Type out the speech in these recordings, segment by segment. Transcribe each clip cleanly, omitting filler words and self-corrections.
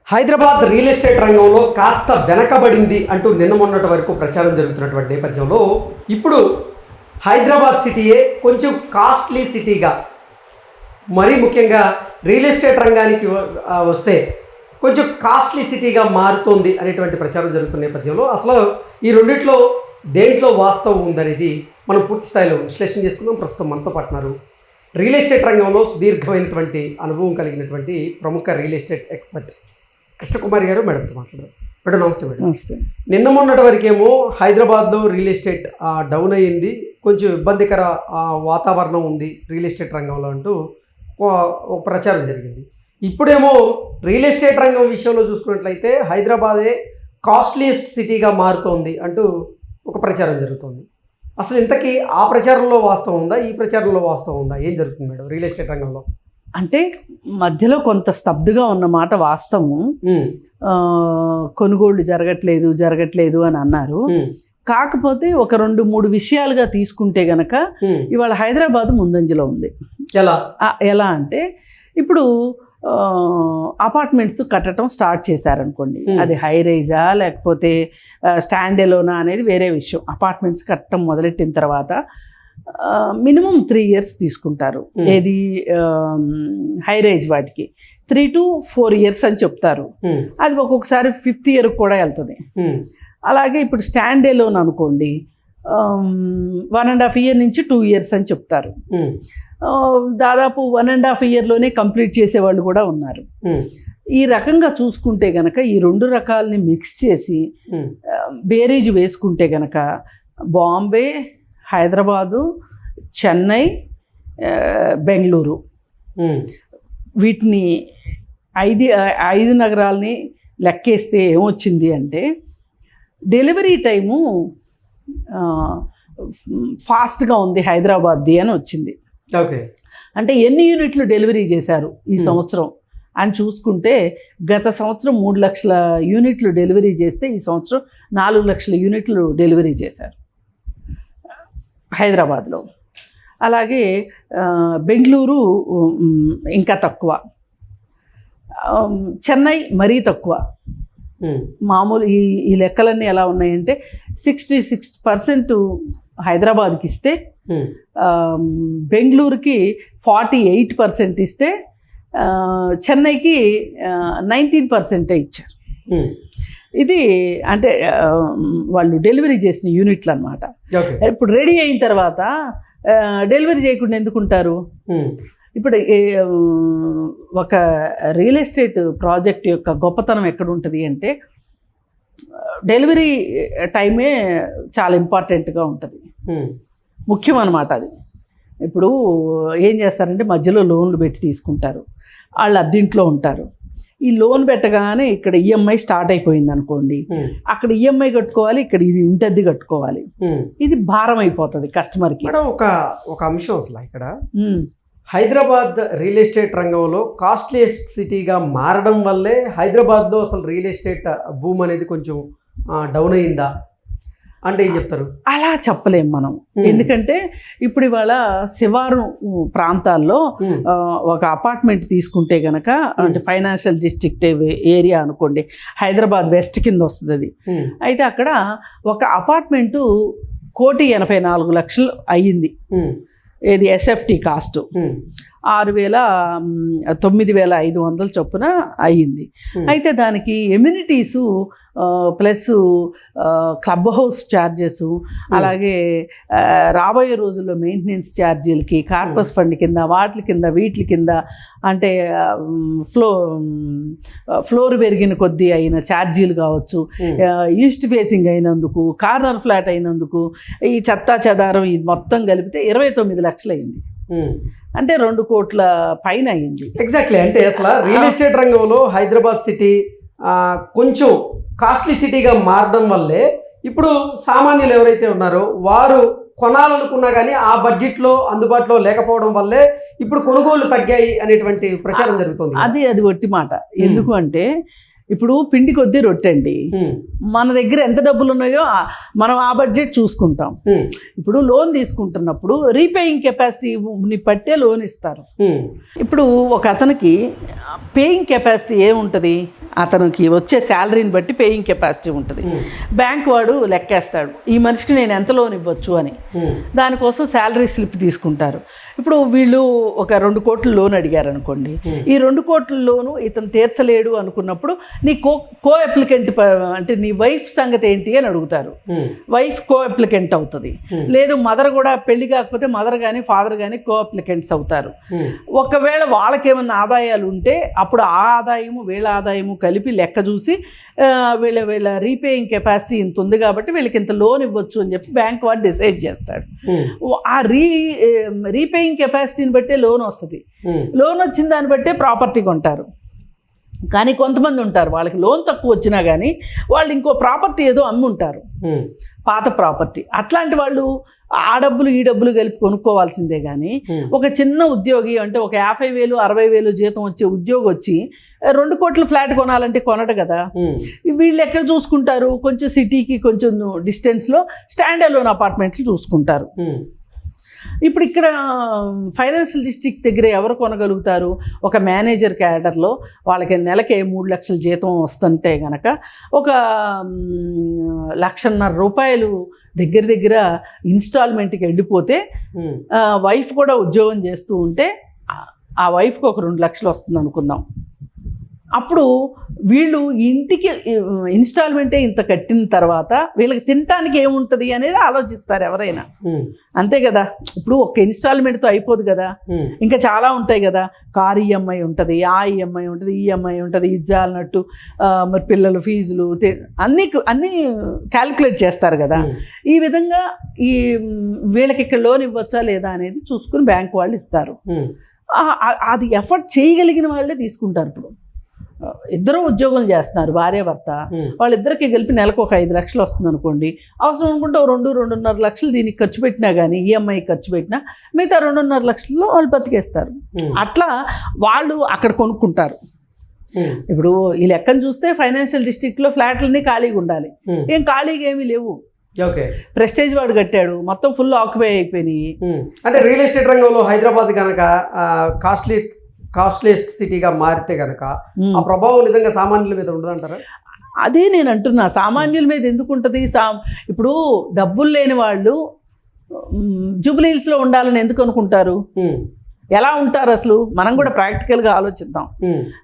Hyderabad real estate రంగంలో కాస్త వెనకబడింది అంటూ నిన్న మొన్నటి వరకు ప్రచారం జరుగుతున్నటువంటి నేపథ్యంలో ఇప్పుడు హైదరాబాద్ సిటీయే కొంచెం కాస్ట్లీ సిటీగా, మరీ ముఖ్యంగా రియల్ ఎస్టేట్ రంగానికి వస్తే కొంచెం కాస్ట్లీ సిటీగా మారుతోంది అనేటువంటి ప్రచారం జరుగుతున్న నేపథ్యంలో అసలు ఈ రెండిట్లో దేంట్లో వాస్తవం ఉందనేది మనం పూర్తి స్థాయిలో విశ్లేషణ చేసుకుందాం. ప్రస్తుతం మనతో పాటున్నారు రియల్ ఎస్టేట్ రంగంలో సుదీర్ఘమైనటువంటి అనుభవం కలిగినటువంటి ప్రముఖ రియల్ ఎస్టేట్ ఎక్స్పర్ట్ కృష్ణకుమారి గారు. మేడంతో మాట్లాడదాం. మేడం నమస్తే. మేడం నమస్తే. నిన్న మొన్నటి వరకేమో హైదరాబాద్లో రియల్ ఎస్టేట్ డౌన్ అయ్యింది, కొంచెం ఇబ్బందికర వాతావరణం ఉంది రియల్ ఎస్టేట్ రంగంలో అంటూ ఒక ప్రచారం జరిగింది. ఇప్పుడేమో రియల్ ఎస్టేట్ రంగం విషయంలో చూసుకున్నట్లయితే హైదరాబాదే కాస్ట్లీయెస్ట్ సిటీగా మారుతోంది అంటూ ఒక ప్రచారం జరుగుతోంది. అసలు ఇంతకీ ఆ ప్రచారంలో వాస్తవం ఉందా, ఈ ప్రచారంలో వాస్తవం ఉందా? ఏం జరుగుతుంది మేడం రియల్ ఎస్టేట్ రంగంలో? అంటే మధ్యలో కొంత స్తబ్దుగా ఉన్నమాట వాస్తవం. కొనుగోళ్లు జరగట్లేదు అని అన్నారు. కాకపోతే ఒక 2-3 విషయాలుగా తీసుకుంటే గనక ఇవాళ హైదరాబాద్ ముందంజలో ఉంది. ఎలా అంటే ఇప్పుడు అపార్ట్మెంట్స్ కట్టడం స్టార్ట్ చేశారనుకోండి, అది హై రైజా లేకపోతే స్టాండ్ ఎలోనా అనేది వేరే విషయం. అపార్ట్మెంట్స్ కట్టడం మొదలెట్టిన తర్వాత మినిమం 3 years తీసుకుంటారు. ఏది హై రైజ్ వాటికి 3 to 4 years అని చెప్తారు. అది ఒక్కొక్కసారి 5th year కూడా వెళ్తుంది. అలాగే ఇప్పుడు స్టాండ్ ఎలోన్ అనుకోండి 1.5 year నుంచి 2 years అని చెప్తారు. దాదాపు 1.5 yearలోనే కంప్లీట్ చేసేవాళ్ళు కూడా ఉన్నారు. ఈ రకంగా చూసుకుంటే గనక ఈ 2 రకాలని మిక్స్ చేసి బేరీజ్ వేసుకుంటే గనక బాంబే, హైదరాబాదు, చెన్నై, బెంగళూరు, వీటిని 5 నగరాలని లెక్కేస్తే ఏమొచ్చింది అంటే డెలివరీ టైము ఫాస్ట్గా ఉంది హైదరాబాద్ది అని వచ్చింది. ఓకే, అంటే ఎన్ని యూనిట్లు డెలివరీ చేశారు ఈ సంవత్సరం అని చూసుకుంటే గత సంవత్సరం 3 లక్షల యూనిట్లు డెలివరీ చేస్తే ఈ సంవత్సరం 4 లక్షల యూనిట్లు డెలివరీ చేశారు హైదరాబాద్లో. అలాగే బెంగళూరు ఇంకా తక్కువ, చెన్నై మరీ తక్కువ. మామూలు ఈ లెక్కలన్నీ ఎలా ఉన్నాయంటే 66% హైదరాబాద్కి ఇస్తే బెంగళూరుకి 48% ఇస్తే చెన్నైకి 19% ఇచ్చారు. ఇది అంటే వాళ్ళు డెలివరీ చేసిన యూనిట్లు అన్నమాట. ఇప్పుడు రెడీ అయిన తర్వాత డెలివరీ చేయకుండా ఎందుకుంటారు? ఇప్పుడు ఒక రియల్ ఎస్టేట్ ప్రాజెక్ట్ యొక్క గొప్పతనం ఎక్కడ ఉంటుంది అంటే డెలివరీ టైమే చాలా ఇంపార్టెంట్గా ఉంటుంది, ముఖ్యం అన్నమాట. అది ఇప్పుడు ఏం చేస్తారంటే మధ్యలో లోన్లు పెట్టి తీసుకుంటారు, వాళ్ళు అద్దీంట్లో ఉంటారు. ఈ లోన్ పెట్టగానే ఇక్కడ ఈఎంఐ స్టార్ట్ అయిపోయింది అనుకోండి, అక్కడ ఈఎంఐ కట్టుకోవాలి, ఇక్కడ ఇంటద్దె కట్టుకోవాలి. ఇది భారం అయిపోతుంది కస్టమర్కి. ఒక అంశం అసలు ఇక్కడ హైదరాబాద్ రియల్ ఎస్టేట్ రంగంలో కాస్ట్లీయెస్ట్ సిటీగా మారడం వల్లే హైదరాబాద్లో అసలు రియల్ ఎస్టేట్ భూమి అనేది కొంచెం డౌన్ అయిందా అంటే ఏం చెప్తారు? అలా చెప్పలేం మనం. ఎందుకంటే ఇప్పుడు ఇవాళ శివారు ప్రాంతాల్లో ఒక అపార్ట్మెంట్ తీసుకుంటే గనక, అంటే ఫైనాన్షియల్ డిస్ట్రిక్ట్ ఏరియా అనుకోండి, హైదరాబాద్ వెస్ట్ కింద వస్తుంది అది. అయితే అక్కడ ఒక అపార్ట్మెంటు 1,84,00,000 అయ్యింది. ఏది ఎస్ఎఫ్టీ కాస్ట్ 9,500 చొప్పున అయ్యింది. అయితే దానికి ఎమ్యూనిటీసు ప్లస్ క్లబ్ హౌస్ ఛార్జెస్, అలాగే రాబోయే రోజుల్లో మెయింటెనెన్స్ ఛార్జీలకి కార్పస్ ఫండ్ కింద వీటి కింద అంటే ఫ్లోర్ పెరిగిన కొద్దీ అయిన ఛార్జీలు కావచ్చు, ఈస్ట్ ఫేసింగ్ అయినందుకు, కార్నర్ ఫ్లాట్ అయినందుకు, ఈ చెత్తా చెదారం ఇది మొత్తం కలిపితే 29 లక్షలు అయింది. అంటే 2 కోట్ల పైన అయింది. ఎగ్జాక్ట్లీ. అంటే అసలు రియల్ ఎస్టేట్ రంగంలో హైదరాబాద్ సిటీ కొంచెం కాస్ట్లీ సిటీగా మారడం వల్లే ఇప్పుడు సామాన్యులు ఎవరైతే ఉన్నారో వారు కొనాలనుకున్నా కానీ ఆ బడ్జెట్లో అందుబాటులో లేకపోవడం వల్లే ఇప్పుడు కొనుగోళ్లు తగ్గాయి అనేటువంటి ప్రచారం జరుగుతుంది. అది ఒట్టి మాట. ఎందుకు అంటే ఇప్పుడు పిండి కొద్దీ రొట్టండి. మన దగ్గర ఎంత డబ్బులు ఉన్నాయో మనం ఆ బడ్జెట్ చూసుకుంటాం. ఇప్పుడు లోన్ తీసుకుంటున్నప్పుడు రీపేయింగ్ కెపాసిటీని పట్టే లోన్ ఇస్తారు. ఇప్పుడు ఒక అతనికి పేయింగ్ కెపాసిటీ ఏముంటుంది, అతనికి వచ్చే శాలరీని బట్టి పేయింగ్ కెపాసిటీ ఉంటుంది. బ్యాంక్ వాడు లెక్కేస్తాడు ఈ మనిషికి నేను ఎంత లోన్ ఇవ్వచ్చు అని. దానికోసం శాలరీ స్లిప్ తీసుకుంటారు. ఇప్పుడు వీళ్ళు ఒక 2 కోట్ల లోన్ అడిగారు అనుకోండి. ఈ 2 కోట్ల లోను ఇతను తీర్చలేడు అనుకున్నప్పుడు నీ కో అప్లికెంట్ అంటే నీ వైఫ్ సంగతి ఏంటి అని అడుగుతారు. వైఫ్ కో అప్లికెంట్ అవుతుంది. లేదు మదర్ కూడా పెళ్లి కాకపోతే మదర్ కానీ ఫాదర్ కానీ కో అప్లికెంట్స్ అవుతారు. ఒకవేళ వాళ్ళకేమన్నా ఆదాయాలు ఉంటే అప్పుడు ఆ ఆదాయము వీళ్ళ ఆదాయము కలిపి లెక్క చూసి వీళ్ళ రీపేయింగ్ కెపాసిటీ ఇంత ఉంది కాబట్టి వీళ్ళకి ఇంత లోన్ ఇవ్వచ్చు అని చెప్పి బ్యాంక్ వాడు డిసైడ్ చేస్తాడు. ఆ రీపేయింగ్ కెపాసిటీని బట్టే లోన్ వస్తుంది. లోన్ వచ్చిన దాన్ని బట్టే ప్రాపర్టీ కొంటారు. కానీ కొంతమంది ఉంటారు వాళ్ళకి లోన్ తక్కువ వచ్చినా కానీ వాళ్ళు ఇంకో ప్రాపర్టీ ఏదో అమ్మి ఉంటారు, పాత ప్రాపర్టీ. అట్లాంటి వాళ్ళు ఆ డబ్బులు ఈ డబ్బులు కలిపి కొనుక్కోవాల్సిందే. కానీ ఒక చిన్న ఉద్యోగి అంటే ఒక 50,000 60,000 జీతం వచ్చే ఉద్యోగి వచ్చి 2 కోట్ల ఫ్లాట్ కొనాలంటే కొనడు కదా. వీళ్ళు ఎక్కడ చూసుకుంటారు, కొంచెం సిటీకి కొంచెం డిస్టెన్స్లో స్టాండ్ అలోన్ అపార్ట్మెంట్లు చూసుకుంటారు. ఇప్పుడు ఇక్కడ ఫైనాన్షియల్ డిస్ట్రిక్ట్ దగ్గర ఎవరు కొనగలుగుతారు? ఒక మేనేజర్ క్యాడర్లో వాళ్ళకి నెలకే 3 లక్షల జీతం వస్తుంటే కనుక ఒక 1.5 లక్షలు దగ్గర ఇన్స్టాల్మెంట్కి వెళ్ళిపోతే, వైఫ్ కూడా ఉద్యోగం చేస్తూ ఉంటే ఆ వైఫ్కి ఒక 2 లక్షలు వస్తుంది అనుకుందాం. అప్పుడు వీళ్ళు ఇంటికి ఇన్స్టాల్మెంటే ఇంత కట్టిన తర్వాత వీళ్ళకి తినటానికి ఏముంటుంది అనేది ఆలోచిస్తారు ఎవరైనా, అంతే కదా. ఇప్పుడు ఒక ఇన్స్టాల్మెంట్తో అయిపోదు కదా, ఇంకా చాలా ఉంటాయి కదా. కార్ ఈఎంఐ ఉంటుంది, ఆ ఈఎంఐ ఉంటుంది, ఈఎంఐ ఉంటుంది, ఇజ్జాలన్నట్టు మరి పిల్లల ఫీజులు అన్నీ క్యాలిక్యులేట్ చేస్తారు కదా. ఈ విధంగా ఈ వీళ్ళకి ఇక్కడ లోన్ ఇవ్వచ్చా లేదా అనేది చూసుకుని బ్యాంక్ వాళ్ళు ఇస్తారు. అది ఎఫర్ట్ చేయగలిగిన వాళ్ళే తీసుకుంటారు. ఇప్పుడు ఇద్దరు ఉద్యోగం చేస్తున్నారు, భార్య భర్త, వాళ్ళిద్దరికి కలిపి నెలకు ఒక 5 లక్షలు వస్తుంది అనుకోండి. అవసరం అనుకుంటే 2-2.5 లక్షలు దీనికి ఖర్చు పెట్టినా కానీ, ఈఎంఐ ఖర్చు పెట్టినా మిగతా 2.5 లక్షల్లో వాళ్ళు బతికేస్తారు. అట్లా వాళ్ళు అక్కడ కొనుక్కుంటారు. ఇప్పుడు ఈ లెక్కను చూస్తే ఫైనాన్షియల్ డిస్ట్రిక్ట్లో ఫ్లాట్లన్నీ ఖాళీగా ఉండాలి. ఏం ఖాళీగా ఏమీ లేవు. ప్రెస్టేజ్ వాడు కట్టాడు, మొత్తం ఫుల్ ఆక్యుపై అయిపోయినాయి. అంటే రియల్ ఎస్టేట్ రంగంలో హైదరాబాద్ కనుక కాస్ట్లీయెస్ట్ సిటీగా మారితే కనుక ఆ ప్రభావం నిజంగా సామాన్యుల మీద ఉండదంటారా? అదే నేను అంటున్నా, సామాన్యుల మీద ఎందుకు ఉంటుంది? ఇప్పుడు డబ్బులు లేని వాళ్ళు జూబ్లీ హిల్స్లో ఉండాలని ఎందుకు అనుకుంటారు? ఎలా ఉంటారు అసలు? మనం కూడా ప్రాక్టికల్గా ఆలోచిద్దాం.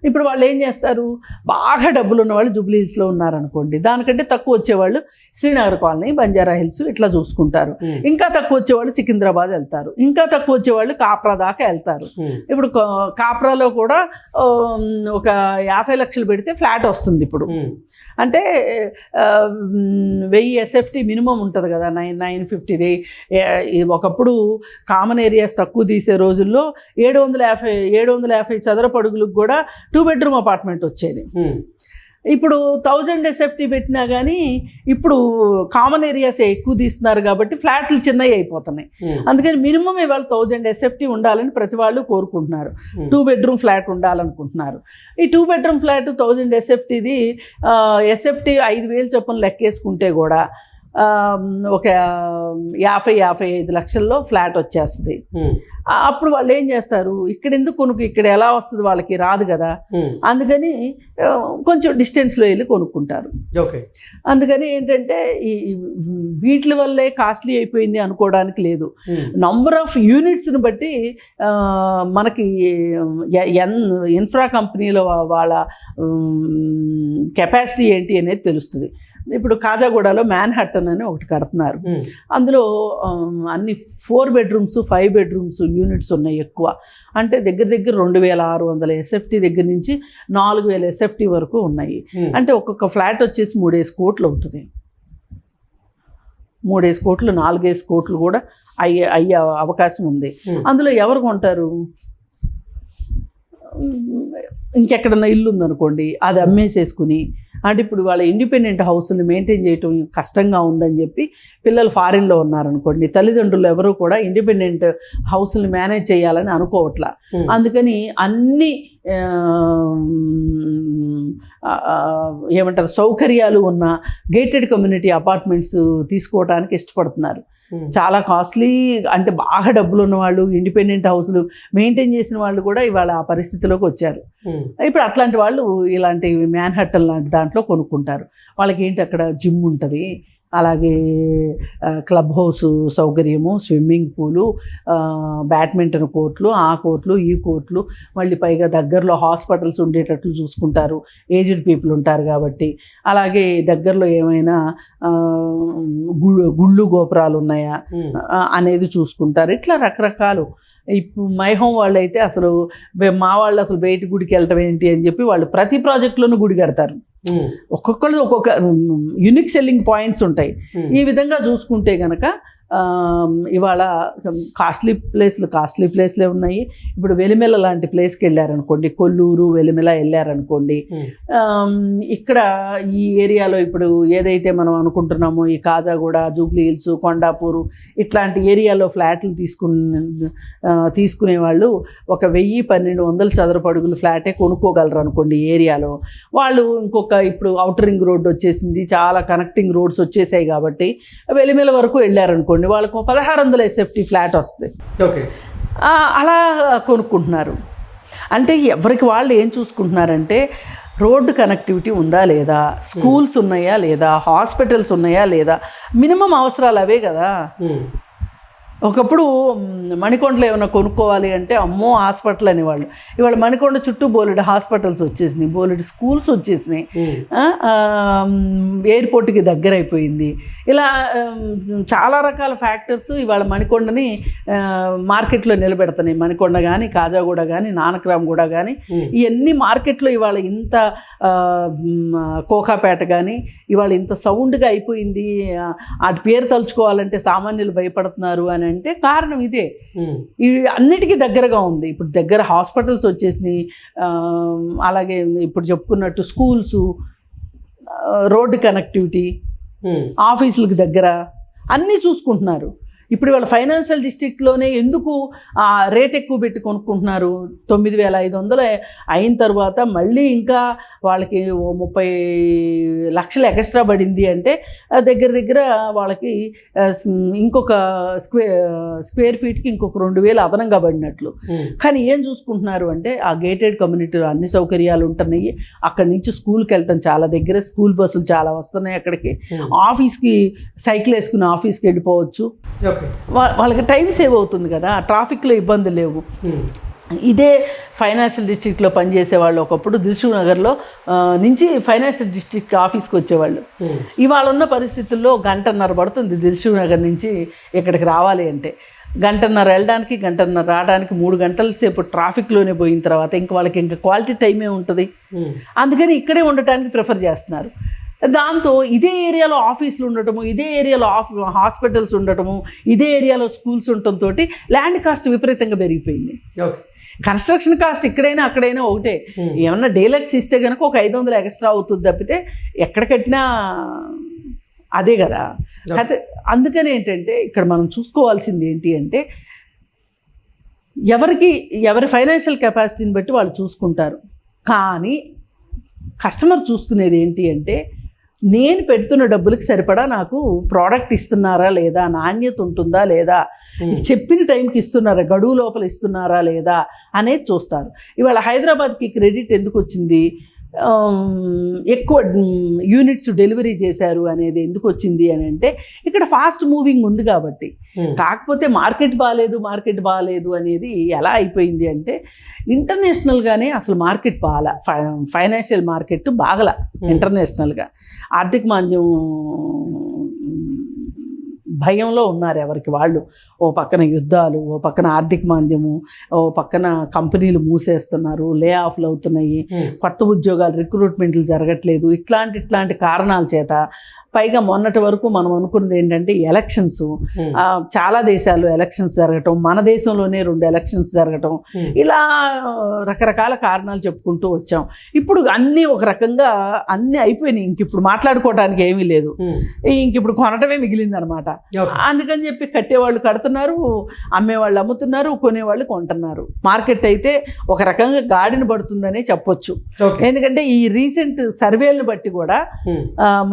ఇప్పుడు వాళ్ళు ఏం చేస్తారు, బాగా డబ్బులు ఉన్న వాళ్ళు జూబ్లీ హిల్స్లో ఉన్నారనుకోండి, దానికంటే తక్కువ వచ్చేవాళ్ళు శ్రీనగర్ కాలనీ, బంజారా హిల్స్ ఇట్లా చూసుకుంటారు. ఇంకా తక్కువ వచ్చేవాళ్ళు సికింద్రాబాద్ వెళ్తారు, ఇంకా తక్కువ వచ్చేవాళ్ళు కాప్రా దాకా వెళ్తారు. ఇప్పుడు కాప్రాలో కూడా ఒక 50 లక్షలు పెడితే ఫ్లాట్ వస్తుంది. ఇప్పుడు అంటే 1000 SFT మినిమం ఉంటుంది కదా, 950. ఒకప్పుడు కామన్ ఏరియాస్ తక్కువ తీసే రోజుల్లో 750 చదరపు అడుగులకు కూడా 2 బెడ్రూమ్ అపార్ట్మెంట్ వచ్చేది. ఇప్పుడు 1000 SFT పెట్టినా కానీ ఇప్పుడు కామన్ ఏరియాస్ ఎక్కువ తీస్తున్నారు కాబట్టి ఫ్లాట్లు చిన్నవి అయిపోతున్నాయి. అందుకని మినిమం ఇవాళ 1000 SFT ఉండాలని ప్రతి వాళ్ళు కోరుకుంటున్నారు. 2 బెడ్రూమ్ ఫ్లాట్ ఉండాలనుకుంటున్నారు. ఈ 2 బెడ్రూమ్ ఫ్లాట్ 1000 SFTది SFT 5,000 చొప్పున లెక్కేసుకుంటే కూడా ఒక 50-55 లక్షల్లో ఫ్లాట్ వచ్చేస్తుంది. అప్పుడు వాళ్ళు ఏం చేస్తారు, ఇక్కడ ఎందుకు కొనుక్కు, ఇక్కడ ఎలా వస్తుంది వాళ్ళకి రాదు కదా, అందుకని కొంచెం డిస్టెన్స్లో వెళ్ళి కొనుక్కుంటారు. అందుకని ఏంటంటే ఈ వీటి వల్లే కాస్ట్లీ అయిపోయింది అనుకోవడానికి లేదు. నంబర్ ఆఫ్ యూనిట్స్ని బట్టి మనకి ఇన్ఫ్రా కంపెనీలో వాళ్ళ కెపాసిటీ ఏంటి అనేది తెలుస్తుంది. ఇప్పుడు కాజాగూడలో మ్యాన్హట్టన్ అని ఒకటి కడుతున్నారు. అందులో అన్ని 4 బెడ్రూమ్స్ 5 బెడ్రూమ్స్ యూనిట్స్ ఉన్నాయి ఎక్కువ. అంటే దగ్గర 2,600 SFT దగ్గర నుంచి 4,000 SFT వరకు ఉన్నాయి. అంటే ఒక్కొక్క ఫ్లాట్ వచ్చేసి 3,000 కోట్లు అవుతుంది. 3,000 కోట్లు 4,000 కోట్లు కూడా అయ్యే అవకాశం ఉంది. అందులో ఎవరు కొంటారు? ఇంకెక్కడన్నా ఇల్లు ఉందనుకోండి, అది అమ్మేసేసుకుని, అంటే ఇప్పుడు వాళ్ళ ఇండిపెండెంట్ హౌస్ని మెయింటైన్ చేయటం కష్టంగా ఉందని చెప్పి పిల్లలు ఫారిన్లో ఉన్నారనుకోండి, తల్లిదండ్రులు ఎవరు కూడా ఇండిపెండెంట్ హౌస్ని మేనేజ్ చేయాలని అనుకోవట్లా. అందుకని అన్ని ఏమంటారు సౌకర్యాలు ఉన్న గేటెడ్ కమ్యూనిటీ అపార్ట్మెంట్స్ తీసుకోవడానికి ఇష్టపడుతున్నారు. చాలా కాస్ట్లీ, అంటే బాగా డబ్బులు ఉన్న వాళ్ళు, ఇండిపెండెంట్ హౌస్లు మెయింటైన్ చేసిన వాళ్ళు కూడా ఇవాళ ఆ పరిస్థితిలోకి వచ్చారు. ఇప్పుడు అట్లాంటి వాళ్ళు ఇలాంటి మ్యాన్హట్టన్ లాంటి దాంట్లో కొనుక్కుంటారు. వాళ్ళకి ఏంటి, అక్కడ జిమ్ ఉంటుంది, అలాగే క్లబ్ హౌస్ సౌకర్యము, స్విమ్మింగ్ పూలు, బ్యాడ్మింటన్ కోర్టులు, ఆ కోర్టులు ఈ కోర్టులు, మళ్ళీ పైగా దగ్గరలో హాస్పిటల్స్ ఉండేటట్లు చూసుకుంటారు. ఏజ్డ్ పీపుల్ ఉంటారు కాబట్టి. అలాగే దగ్గరలో ఏమైనా గుళ్ళు గోపురాలు ఉన్నాయా అనేది చూసుకుంటారు. ఇట్లా రకరకాలు. ఇప్పుడు మై హోమ్ వాళ్ళు అయితే అసలు మా వాళ్ళు అసలు బయట గుడికి వెళ్ళటం ఏంటి అని చెప్పి వాళ్ళు ప్రతి ప్రాజెక్ట్లోనూ గుడి కడతారు. ఒక్కొక్కరు ఒక్కొక్క యూనిక్ సెల్లింగ్ పాయింట్స్ ఉంటాయి. ఈ విధంగా చూసుకుంటే కనుక ఇవాళ కాస్ట్లీ ప్లేస్లే ఉన్నాయి. ఇప్పుడు వెలిమెల లాంటి ప్లేస్కి వెళ్ళారనుకోండి, కొల్లూరు వెలిమెల వెళ్ళారనుకోండి, ఇక్కడ ఈ ఏరియాలో ఇప్పుడు ఏదైతే మనం అనుకుంటున్నామో ఈ కాజాగూడ, జూబ్లీ హిల్స్, కొండాపూరు ఇట్లాంటి ఏరియాలో ఫ్లాట్లు తీసుకునే వాళ్ళు ఒక 1000-1200 చదరపు అడుగులు ఫ్లాటే కొనుక్కోగలరు అనుకోండి ఈ ఏరియాలో. వాళ్ళు ఇంకొక ఇప్పుడు ఔటర్ రింగ్ రోడ్డు వచ్చేసింది, చాలా కనెక్టింగ్ రోడ్స్ వచ్చేసాయి కాబట్టి వెలిమెల వరకు వెళ్ళారనుకోండి, వాళ్ళకు 1600 SFT ఫ్లాట్ వస్తుంది. ఓకే, అలా కొనుక్కుంటున్నారు. అంటే ఎవరికి వాళ్ళు ఏం చూసుకుంటున్నారంటే రోడ్డు కనెక్టివిటీ ఉందా లేదా, స్కూల్స్ ఉన్నాయా లేదా, హాస్పిటల్స్ ఉన్నాయా లేదా, మినిమం అవసరాలు అవే కదా. ఒకప్పుడు మణికొండలో ఏమైనా కొనుక్కోవాలి అంటే అమ్మో హాస్పిటల్ అనేవాళ్ళు. ఇవాళ మణికొండ చుట్టూ బోలెడు హాస్పిటల్స్ వచ్చేసినాయి, బోలెడు స్కూల్స్ వచ్చేసినాయి, ఎయిర్పోర్ట్కి దగ్గర అయిపోయింది. ఇలా చాలా రకాల ఫ్యాక్టర్స్ ఇవాళ మణికొండని మార్కెట్లో నిలబెడుతున్నాయి. మణికొండ కానీ, కాజాగూడ కానీ, నానక్రామ్గూడ కానీ, ఇవన్నీ మార్కెట్లో ఇవాళ ఇంత కోకాపేట కానీ ఇవాళ ఇంత సౌండ్గా అయిపోయింది. వాటి పేరు తలుచుకోవాలంటే సామాన్యులు భయపడుతున్నారు అని అంటే కారణం ఇదే. ఇవి అన్నిటికీ దగ్గరగా ఉంది. ఇప్పుడు దగ్గర హాస్పిటల్స్ వచ్చేసినాయి, అలాగే ఇప్పుడు చెప్పుకున్నట్టు స్కూల్స్, రోడ్డు కనెక్టివిటీ, ఆఫీసులకు దగ్గర అన్నీ చూసుకుంటున్నారు. ఇప్పుడు వాళ్ళ ఫైనాన్షియల్ డిస్ట్రిక్ట్లోనే ఎందుకు రేట్ ఎక్కువ పెట్టి కొనుక్కుంటున్నారు? 9500 అయిన తర్వాత మళ్ళీ ఇంకా వాళ్ళకి 30 లక్షలు ఎక్స్ట్రా పడింది అంటే దగ్గర వాళ్ళకి ఇంకొక స్క్వేర్ ఫీట్కి ఇంకొక 2000 అదనంగా పడినట్లు. కానీ ఏం చూసుకుంటున్నారు అంటే ఆ గేటెడ్ కమ్యూనిటీలో అన్ని సౌకర్యాలు ఉంటున్నాయి. అక్కడి నుంచి స్కూల్కి వెళ్ళటం చాలా దగ్గర, స్కూల్ బస్సులు చాలా వస్తున్నాయి అక్కడికి. ఆఫీస్కి సైకిల్ వేసుకుని ఆఫీస్కి వెళ్ళిపోవచ్చు. వాళ్ళకి టైం సేవ్ అవుతుంది కదా, ట్రాఫిక్లో ఇబ్బంది లేవు. ఇదే ఫైనాన్షియల్ డిస్ట్రిక్ట్లో పనిచేసే వాళ్ళు ఒకప్పుడు దిల్సుఖ్ నగర్లో నుంచి ఫైనాన్షియల్ డిస్ట్రిక్ట్ ఆఫీస్కి వచ్చేవాళ్ళు. ఇవాళ ఉన్న పరిస్థితుల్లో 1.5 పడుతుంది దిల్సుఖ్ నగర్ నుంచి ఇక్కడికి రావాలి అంటే. 1.5 వెళ్ళడానికి, 1.5 రావడానికి, 3 గంటల సేపు ట్రాఫిక్లోనే పోయిన తర్వాత ఇంక వాళ్ళకి ఇంకా క్వాలిటీ టైమే ఉంటుంది. అందుకని ఇక్కడే ఉండటానికి ప్రిఫర్ చేస్తున్నారు. దాంతో ఇదే ఏరియాలో ఆఫీసులు ఉండటము, ఇదే ఏరియాలో హాస్పిటల్స్ ఉండటము, ఇదే ఏరియాలో స్కూల్స్ ఉండటంతో ల్యాండ్ కాస్ట్ విపరీతంగా పెరిగిపోయింది. కన్స్ట్రక్షన్ కాస్ట్ ఇక్కడైనా అక్కడైనా ఒకటే. ఏమన్నా డీలక్స్ ఇస్తే కనుక ఒక 500 ఎక్స్ట్రా అవుతుంది తప్పితే ఎక్కడ కట్టినా అదే కదా. అయితే అందుకని ఏంటంటే ఇక్కడ మనం చూసుకోవాల్సింది ఏంటి అంటే ఎవరి ఫైనాన్షియల్ కెపాసిటీని బట్టి వాళ్ళు చూసుకుంటారు. కానీ కస్టమర్ చూసుకునేది ఏంటి అంటే నేను పెడుతున్న డబ్బులకి సరిపడా నాకు ప్రోడక్ట్ ఇస్తున్నారా లేదా, నాణ్యత ఉంటుందా లేదా, చెప్పిన టైంకి ఇస్తున్నారా, గడువు లోపల ఇస్తున్నారా లేదా అనేది చూస్తారు. ఇవాళ హైదరాబాద్కి క్రెడిట్ ఎందుకు వచ్చింది, ఎక్కువ యూనిట్స్ డెలివరీ చేశారు అనేది ఎందుకు వచ్చింది అని అంటే ఇక్కడ ఫాస్ట్ మూవింగ్ ఉంది కాబట్టి. కాకపోతే మార్కెట్ బాగాలేదు అనేది ఎలా అయిపోయింది అంటే ఇంటర్నేషనల్గానే అసలు మార్కెట్ బాగాల, ఫైనాన్షియల్ మార్కెట్ బాగల. ఇంటర్నేషనల్గా ఆర్థిక మాంద్యం భయంలో ఉన్నారు ఎవరికి వాళ్ళు. ఓ పక్కన యుద్ధాలు, ఓ పక్కన ఆర్థిక మాంద్యము, ఓ పక్కన కంపెనీలు మూసేస్తున్నారు, లే ఆఫ్లు అవుతున్నాయి, కొత్త ఉద్యోగాలు రిక్రూట్మెంట్లు జరగట్లేదు. ఇట్లాంటి కారణాల చేత పైగా మొన్నటి వరకు మనం అనుకున్నది ఏంటంటే ఎలక్షన్స్, చాలా దేశాలు ఎలక్షన్స్ జరగటం, మన దేశంలోనే 2 ఎలక్షన్స్ జరగటం, ఇలా రకరకాల కారణాలు చెప్పుకుంటూ వచ్చాం. ఇప్పుడు అన్నీ ఒక రకంగా అన్నీ అయిపోయినాయి, ఇంక ఇప్పుడు మాట్లాడుకోవడానికి ఏమీ లేదు, ఇంక ఇప్పుడు కొనటమే మిగిలింది అనమాట. అందుకని చెప్పి కట్టేవాళ్ళు కడుతున్నారు, అమ్మేవాళ్ళు అమ్ముతున్నారు, కొనేవాళ్ళు కొంటున్నారు. మార్కెట్ అయితే ఒక రకంగా గాడిన పడుతుందనే చెప్పొచ్చు. ఎందుకంటే ఈ రీసెంట్ సర్వేలను బట్టి కూడా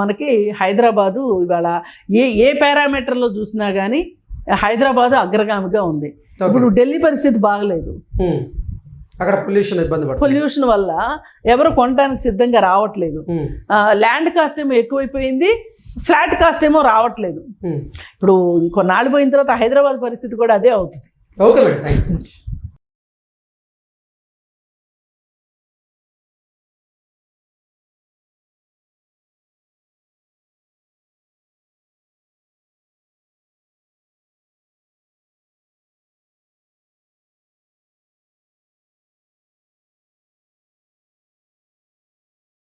మనకి హైదరాబాదు ఇవాళ ఏ పారామీటర్లో చూసినా కానీ హైదరాబాదు అగ్రగామిగా ఉంది. ఇప్పుడు ఢిల్లీ పరిస్థితి బాగలేదు, అక్కడ పొల్యూషన్ వల్ల ఎవరు కొనడానికి సిద్ధంగా రావట్లేదు. ల్యాండ్ కాస్ట్ ఏమో ఎక్కువైపోయింది, ఫ్లాట్ కాస్ట్ ఏమో రావట్లేదు. ఇప్పుడు కొన్నాళ్ళు పోయిన తర్వాత హైదరాబాద్ పరిస్థితి కూడా అదే అవుతుంది. Okay madam, thank you.